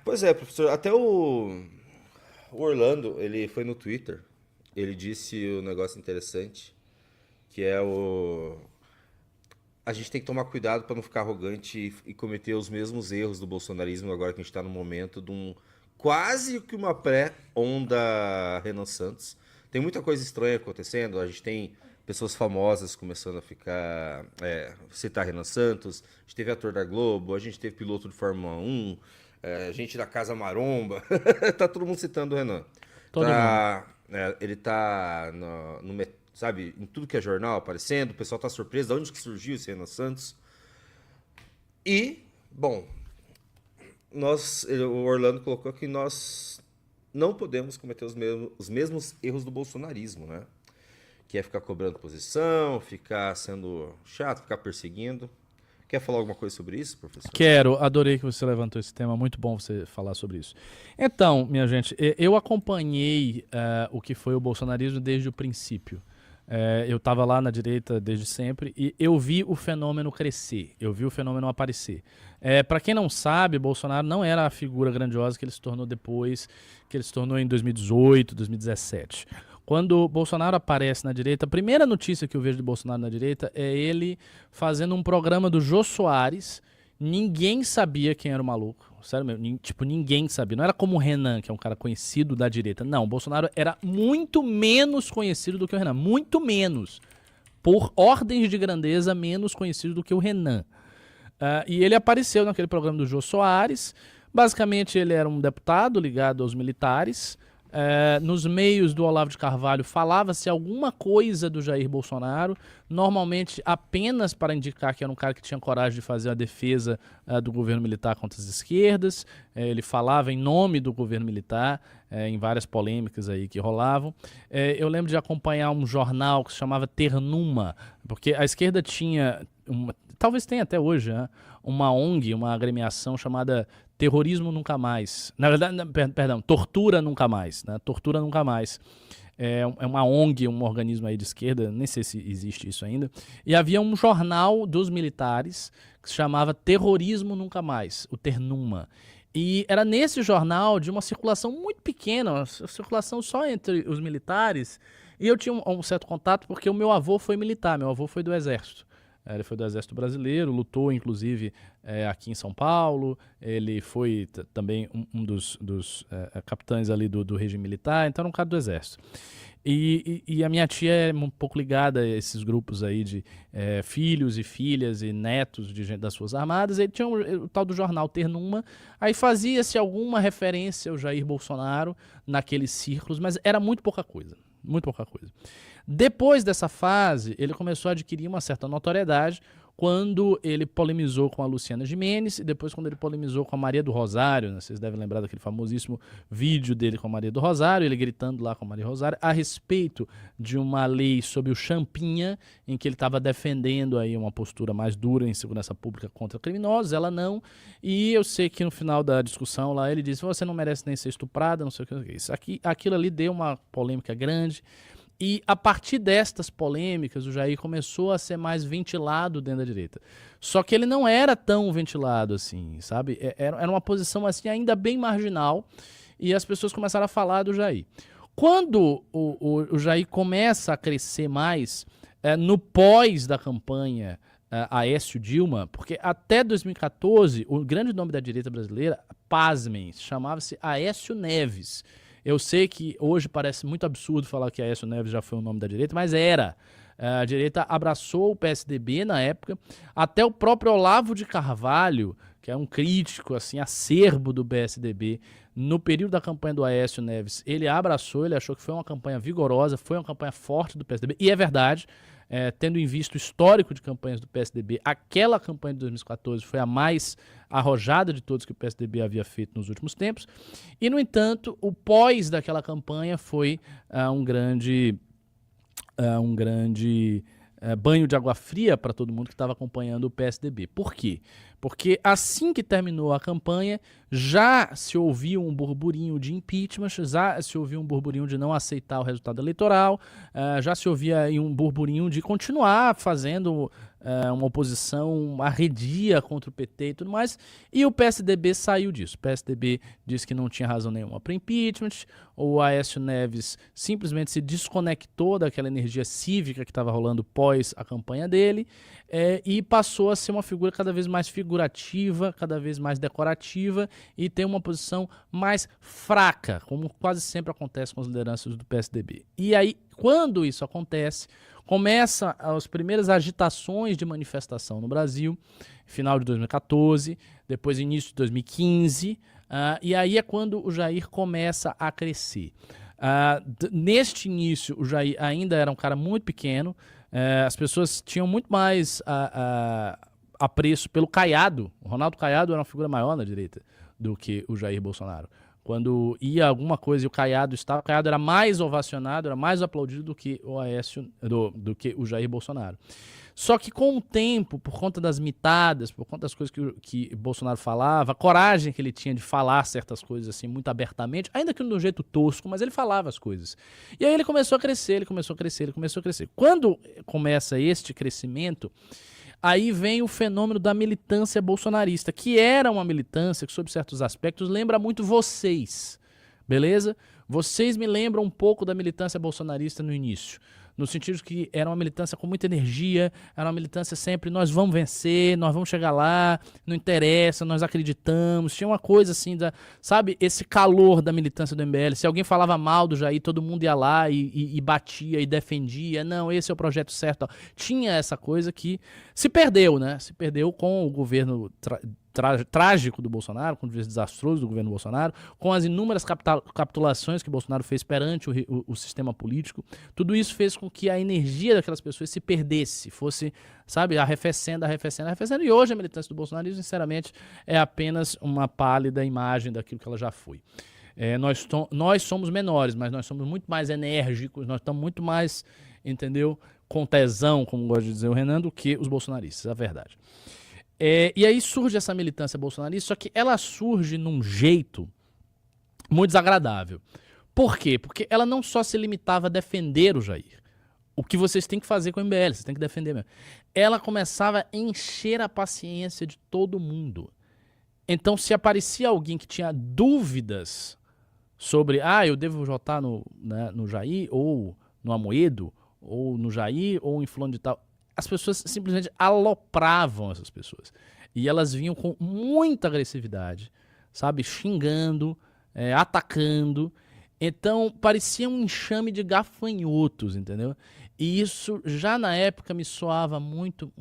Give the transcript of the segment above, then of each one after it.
Pois é, professor, até o Orlando, ele foi no Twitter, ele disse um negócio interessante, que é o... A gente tem que tomar cuidado para não ficar arrogante e cometer os mesmos erros do bolsonarismo agora que a gente está no momento de um quase que uma pré-onda Renan Santos. Tem muita coisa estranha acontecendo, a gente tem pessoas famosas começando a ficar, citar Renan Santos, a gente teve ator da Globo, a gente teve piloto de Fórmula 1, gente da Casa Maromba, tá todo mundo citando o Renan. Todo mundo. Ele tá sabe, em tudo que é jornal aparecendo, o pessoal tá surpreso de onde que surgiu esse Renan Santos. E, bom, o Orlando colocou que nós não podemos cometer os mesmos erros do bolsonarismo, né? Que é ficar cobrando posição, ficar sendo chato, ficar perseguindo. Quer falar alguma coisa sobre isso, professor? Quero, adorei que você levantou esse tema, muito bom você falar sobre isso. Então, minha gente, eu acompanhei o que foi o bolsonarismo desde o princípio. Eu estava lá na direita desde sempre e eu vi o fenômeno crescer, eu vi o fenômeno aparecer. Para quem não sabe, Bolsonaro não era a figura grandiosa que ele se tornou depois, que ele se tornou em 2018, 2017. Quando Bolsonaro aparece na direita, a primeira notícia que eu vejo de Bolsonaro na direita é ele fazendo um programa do Jô Soares. Ninguém sabia quem era o maluco. Sério mesmo, tipo, ninguém sabia. Não era como o Renan, que é um cara conhecido da direita. Não, o Bolsonaro era muito menos conhecido do que o Renan. Muito menos. Por ordens de grandeza, menos conhecido do que o Renan. E ele apareceu naquele programa do Jô Soares. Basicamente, ele era um deputado ligado aos militares. Nos meios do Olavo de Carvalho falava-se alguma coisa do Jair Bolsonaro, normalmente apenas para indicar que era um cara que tinha coragem de fazer a defesa do governo militar contra as esquerdas. Ele falava em nome do governo militar, em várias polêmicas aí que rolavam. Eu lembro de acompanhar um jornal que se chamava Ternuma, porque a esquerda tinha, talvez tenha até hoje, né, uma ONG, uma agremiação chamada Terrorismo Nunca Mais. Na verdade, perdão, Tortura Nunca Mais. Né? Tortura Nunca Mais. É uma ONG, um organismo aí de esquerda, nem sei se existe isso ainda. E havia um jornal dos militares que se chamava Terrorismo Nunca Mais, o Ternuma. E era nesse jornal, de uma circulação muito pequena, uma circulação só entre os militares. E eu tinha um certo contato porque o meu avô foi militar, meu avô foi do Exército. Ele foi do Exército Brasileiro, lutou inclusive aqui em São Paulo, ele foi também um dos capitães ali do regime militar, então era um cara do Exército. E a minha tia é um pouco ligada a esses grupos aí de filhos e filhas e netos de gente das Forças Armadas. Ele tinha o tal do jornal Ternuma, aí fazia-se alguma referência ao Jair Bolsonaro naqueles círculos, mas era muito pouca coisa. Muito pouca coisa. Depois dessa fase, ele começou a adquirir uma certa notoriedade quando ele polemizou com a Luciana Gimenez e depois quando ele polemizou com a Maria do Rosário, né? Vocês devem lembrar daquele famosíssimo vídeo dele com a Maria do Rosário, ele gritando lá com a Maria do Rosário a respeito de uma lei sobre o Champinha, em que ele estava defendendo aí uma postura mais dura em segurança pública contra criminosos, ela não, e eu sei que no final da discussão lá ele disse, você não merece nem ser estuprada, não sei o que, isso aqui, aquilo ali deu uma polêmica grande. E a partir destas polêmicas, o Jair começou a ser mais ventilado dentro da direita. Só que ele não era tão ventilado assim, sabe? Era uma posição assim ainda bem marginal e as pessoas começaram a falar do Jair. Quando o Jair começa a crescer mais, no pós da campanha Aécio Dilma, porque até 2014 o grande nome da direita brasileira, pasmem, chamava-se Aécio Neves. Eu sei que hoje parece muito absurdo falar que Aécio Neves já foi o nome da direita, mas era. A direita abraçou o PSDB na época, até o próprio Olavo de Carvalho, que é um crítico assim acerbo do PSDB, no período da campanha do Aécio Neves, ele abraçou, ele achou que foi uma campanha vigorosa, foi uma campanha forte do PSDB, e é verdade, tendo em vista o histórico de campanhas do PSDB, aquela campanha de 2014 foi a mais arrojada de todos que o PSDB havia feito nos últimos tempos, e no entanto, o pós daquela campanha foi um grande banho de água fria para todo mundo que estava acompanhando o PSDB. Por quê? Porque assim que terminou a campanha, já se ouvia um burburinho de impeachment, já se ouvia um burburinho de não aceitar o resultado eleitoral, já se ouvia um burburinho de continuar fazendo uma oposição arredia contra o PT e tudo mais, e o PSDB saiu disso. O PSDB disse que não tinha razão nenhuma para impeachment, o Aécio Neves simplesmente se desconectou daquela energia cívica que estava rolando pós a campanha dele, e passou a ser uma figura cada vez mais figurativa, cada vez mais decorativa, e tem uma posição mais fraca, como quase sempre acontece com as lideranças do PSDB. E aí, quando isso acontece, começa as primeiras agitações de manifestação no Brasil, final de 2014, depois início de 2015, e aí é quando o Jair começa a crescer. Neste início, o Jair ainda era um cara muito pequeno, as pessoas tinham muito mais apreço pelo Caiado. O Ronaldo Caiado era uma figura maior na direita do que o Jair Bolsonaro. Quando ia alguma coisa e o Caiado era mais ovacionado, era mais aplaudido do que o Aécio, do que o Jair Bolsonaro. Só que com o tempo, por conta das mitadas, por conta das coisas que Bolsonaro falava, a coragem que ele tinha de falar certas coisas assim muito abertamente, ainda que de um jeito tosco, mas ele falava as coisas. E aí ele começou a crescer. Quando começa este crescimento, aí vem o fenômeno da militância bolsonarista, que era uma militância que, sob certos aspectos, lembra muito vocês, beleza? Vocês me lembram um pouco da militância bolsonarista no início, no sentido que era uma militância com muita energia, era uma militância sempre, nós vamos vencer, nós vamos chegar lá, não interessa, nós acreditamos, tinha uma coisa assim, sabe, esse calor da militância do MBL, se alguém falava mal do Jair, todo mundo ia lá e batia e defendia, não, esse é o projeto certo, tinha essa coisa que se perdeu, né, se perdeu com o governo trágico do Bolsonaro, com o governo desastroso do governo Bolsonaro, com as inúmeras capitulações que Bolsonaro fez perante o sistema político. Tudo isso fez com que a energia daquelas pessoas se perdesse, fosse, sabe, arrefecendo. E hoje a militância do Bolsonaro, sinceramente, é apenas uma pálida imagem daquilo que ela já foi. Nós somos menores, mas nós somos muito mais enérgicos, nós estamos muito mais, entendeu, com tesão, como gosta de dizer o Renan, do que os bolsonaristas, é a verdade. E aí surge essa militância bolsonarista, só que ela surge num jeito muito desagradável. Por quê? Porque ela não só se limitava a defender o Jair. O que vocês têm que fazer com o MBL, vocês têm que defender mesmo. Ela começava a encher a paciência de todo mundo. Então, se aparecia alguém que tinha dúvidas sobre, eu devo votar no Jair, ou no Amoedo, ou no Jair, ou em fulano de tal, as pessoas simplesmente alopravam essas pessoas. E elas vinham com muita agressividade, sabe? Xingando, atacando. Então, parecia um enxame de gafanhotos, entendeu? E isso, já na época, me soava muito...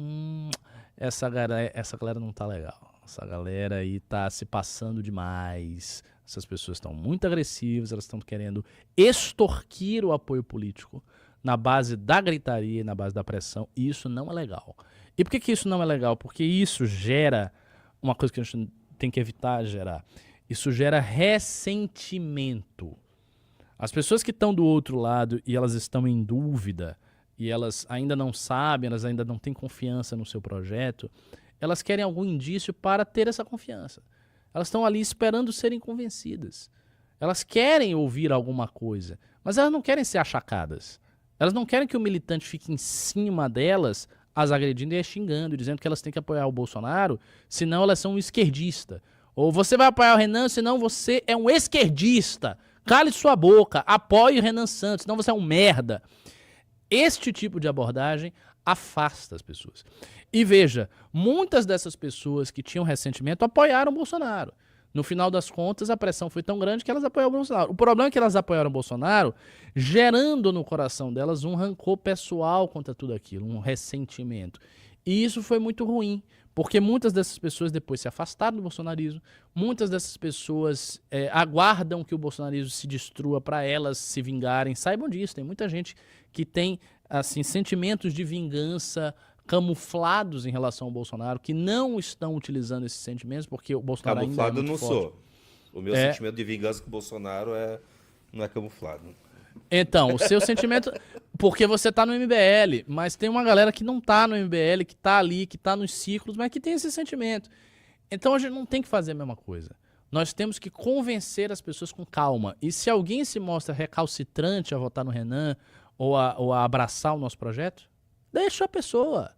essa galera não tá legal. Essa galera aí tá se passando demais. Essas pessoas estão muito agressivas, elas estão querendo extorquir o apoio político na base da gritaria, na base da pressão, e isso não é legal. E por que isso não é legal? Porque isso gera uma coisa que a gente tem que evitar gerar. Isso gera ressentimento. As pessoas que estão do outro lado e elas estão em dúvida, e elas ainda não sabem, elas ainda não têm confiança no seu projeto, elas querem algum indício para ter essa confiança. Elas estão ali esperando serem convencidas. Elas querem ouvir alguma coisa, mas elas não querem ser achacadas. Elas não querem que o militante fique em cima delas, as agredindo e as xingando, dizendo que elas têm que apoiar o Bolsonaro, senão elas são um esquerdista. Ou você vai apoiar o Renan, senão você é um esquerdista. Cale sua boca, apoie o Renan Santos, senão você é um merda. Este tipo de abordagem afasta as pessoas. E veja, muitas dessas pessoas que tinham ressentimento apoiaram o Bolsonaro. No final das contas, a pressão foi tão grande que elas apoiaram o Bolsonaro. O problema é que elas apoiaram o Bolsonaro, gerando no coração delas um rancor pessoal contra tudo aquilo, um ressentimento. E isso foi muito ruim, porque muitas dessas pessoas depois se afastaram do bolsonarismo, muitas dessas pessoas aguardam que o bolsonarismo se destrua para elas se vingarem. Saibam disso, tem muita gente que tem assim, sentimentos de vingança camuflados em relação ao Bolsonaro, que não estão utilizando esses sentimentos, porque o Bolsonaro camuflado ainda é muito não forte. Sou. O meu sentimento de vingança com o Bolsonaro não é camuflado. Então, o seu sentimento... Porque você tá no MBL, mas tem uma galera que não tá no MBL, que tá ali, que tá nos círculos, mas que tem esse sentimento. Então a gente não tem que fazer a mesma coisa. Nós temos que convencer as pessoas com calma. E se alguém se mostra recalcitrante a votar no Renan ou a abraçar o nosso projeto, deixa a pessoa.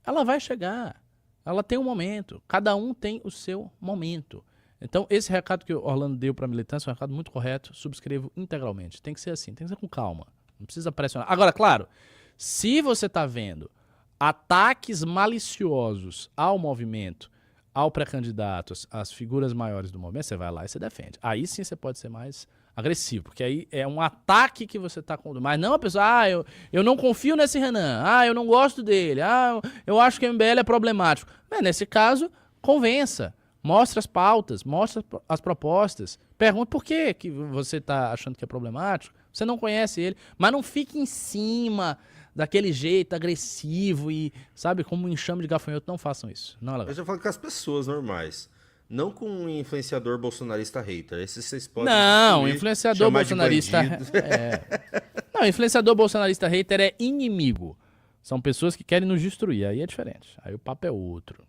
ela vai chegar. Ela tem um momento. Cada um tem o seu momento. Então, esse recado que o Orlando deu para a militância é um recado muito correto. Subscrevo integralmente. Tem que ser assim, tem que ser com calma. Não precisa pressionar. Agora, claro, se você está vendo ataques maliciosos ao movimento, ao pré-candidato, às figuras maiores do movimento, você vai lá e você defende. Aí sim você pode ser mais agressivo, porque aí é um ataque que você está com. Mas não a pessoa, eu não confio nesse Renan, eu não gosto dele, eu acho que o MBL é problemático. Mas nesse caso, convença. Mostre as pautas, mostre as propostas. Pergunte por que você está achando que é problemático. Você não conhece ele, mas não fique em cima daquele jeito agressivo e, sabe, como um enxame de gafanhoto. Não façam isso. Não é legal. Eu já falo com as pessoas normais. Não com um influenciador bolsonarista hater. Esses vocês podem. Não, destruir, influenciador bolsonarista. Não, influenciador bolsonarista hater é inimigo. São pessoas que querem nos destruir. Aí é diferente. Aí o papo é outro.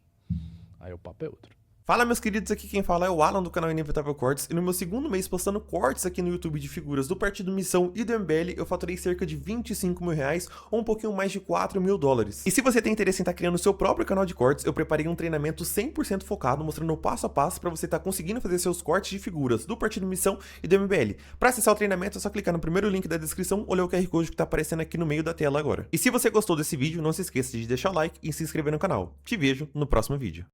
Fala, meus queridos, aqui quem fala é o Alan do canal Inevitável Cortes, e no meu segundo mês postando cortes aqui no YouTube de figuras do Partido Missão e do MBL, eu faturei cerca de 25 mil reais, ou um pouquinho mais de 4 mil dólares. E se você tem interesse em estar criando o seu próprio canal de cortes, eu preparei um treinamento 100% focado, mostrando o passo a passo para você estar conseguindo fazer seus cortes de figuras do Partido Missão e do MBL. Para acessar o treinamento é só clicar no primeiro link da descrição ou ler o QR Code que tá aparecendo aqui no meio da tela agora. E se você gostou desse vídeo, não se esqueça de deixar o like e se inscrever no canal. Te vejo no próximo vídeo.